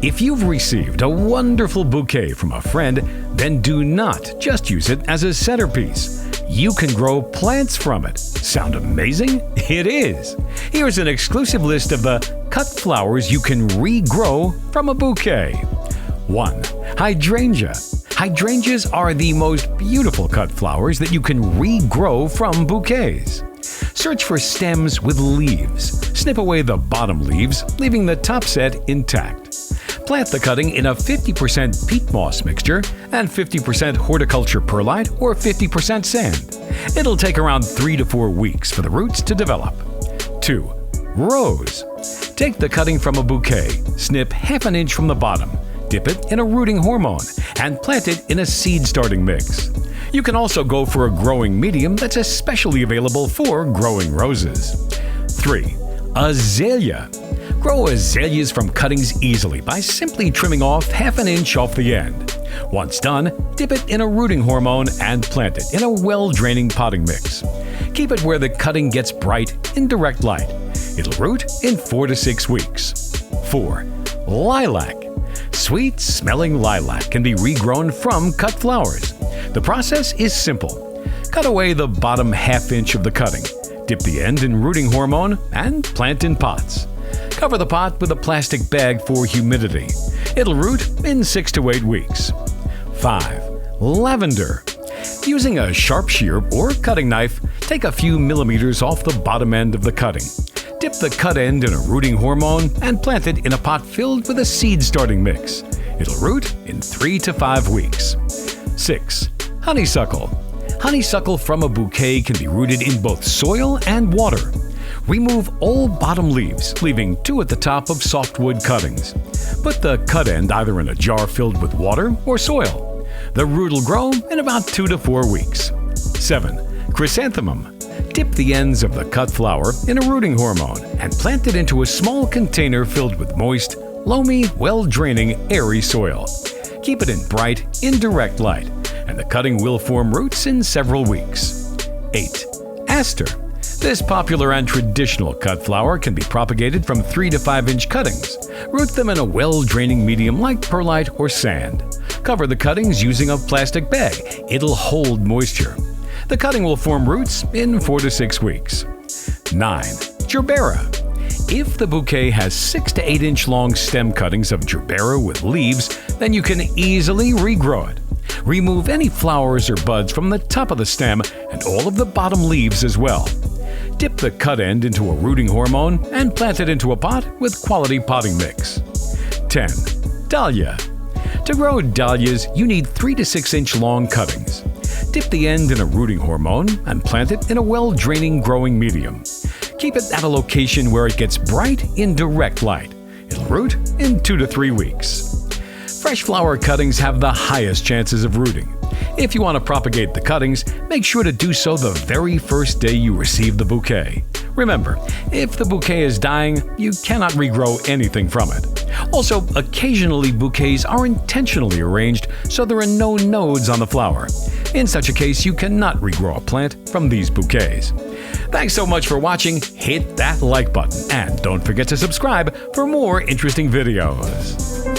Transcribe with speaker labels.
Speaker 1: If you've received a wonderful bouquet from a friend, then do not just use it as a centerpiece. You can grow plants from it. Sound amazing? It is! Here's an exclusive list of the cut flowers you can regrow from a bouquet. 1. Hydrangea. Hydrangeas are the most beautiful cut flowers that you can regrow from bouquets. Search for stems with leaves. Snip away the bottom leaves, leaving the top set intact. Plant the cutting in a 50% peat moss mixture and 50% horticulture perlite or 50% sand. It'll take around 3 to 4 weeks for the roots to develop. 2. Rose. Take the cutting from a bouquet, snip half an inch from the bottom, dip it in a rooting hormone, and plant it in a seed-starting mix. You can also go for a growing medium that's especially available for growing roses. 3. Azalea. Grow azaleas from cuttings easily by simply trimming off half an inch off the end. Once done, dip it in a rooting hormone and plant it in a well-draining potting mix. Keep it where the cutting gets bright in direct light. It'll root in 4 to 6 weeks. 4. Lilac. Sweet-smelling lilac can be regrown from cut flowers. The process is simple. Cut away the bottom half inch of the cutting, dip the end in rooting hormone, and plant in pots. Cover the pot with a plastic bag for humidity. It'll root in 6 to 8 weeks. 5. Lavender. Using a sharp shear or cutting knife, take a few millimeters off the bottom end of the cutting. Dip the cut end in a rooting hormone and plant it in a pot filled with a seed-starting mix. It'll root in 3 to 5 weeks. 6. Honeysuckle. Honeysuckle from a bouquet can be rooted in both soil and water. Remove all bottom leaves, leaving 2 at the top of softwood cuttings. Put the cut end either in a jar filled with water or soil. The root will grow in about 2 to 4 weeks. 7. Chrysanthemum. Dip the ends of the cut flower in a rooting hormone and plant it into a small container filled with moist, loamy, well-draining, airy soil. Keep it in bright, indirect light, and the cutting will form roots in several weeks. 8. Aster. This popular and traditional cut flower can be propagated from 3 to 5 inch cuttings. Root them in a well-draining medium like perlite or sand. Cover the cuttings using a plastic bag. It'll hold moisture. The cutting will form roots in 4 to 6 weeks. 9. Gerbera. If the bouquet has 6 to 8 inch long stem cuttings of Gerbera with leaves, then you can easily regrow it. Remove any flowers or buds from the top of the stem and all of the bottom leaves as well. Dip the cut end into a rooting hormone and plant it into a pot with quality potting mix. 10. Dahlia. To grow dahlias, you need 3 to 6 inch long cuttings. Dip the end in a rooting hormone and plant it in a well-draining growing medium. Keep it at a location where it gets bright in direct light. It'll root in 2 to 3 weeks. Fresh flower cuttings have the highest chances of rooting. If you want to propagate the cuttings, make sure to do so the very first day you receive the bouquet. Remember, if the bouquet is dying, you cannot regrow anything from it. Also, occasionally bouquets are intentionally arranged so there are no nodes on the flower. In such a case, you cannot regrow a plant from these bouquets. Thanks so much for watching. Hit that like button and don't forget to subscribe for more interesting videos.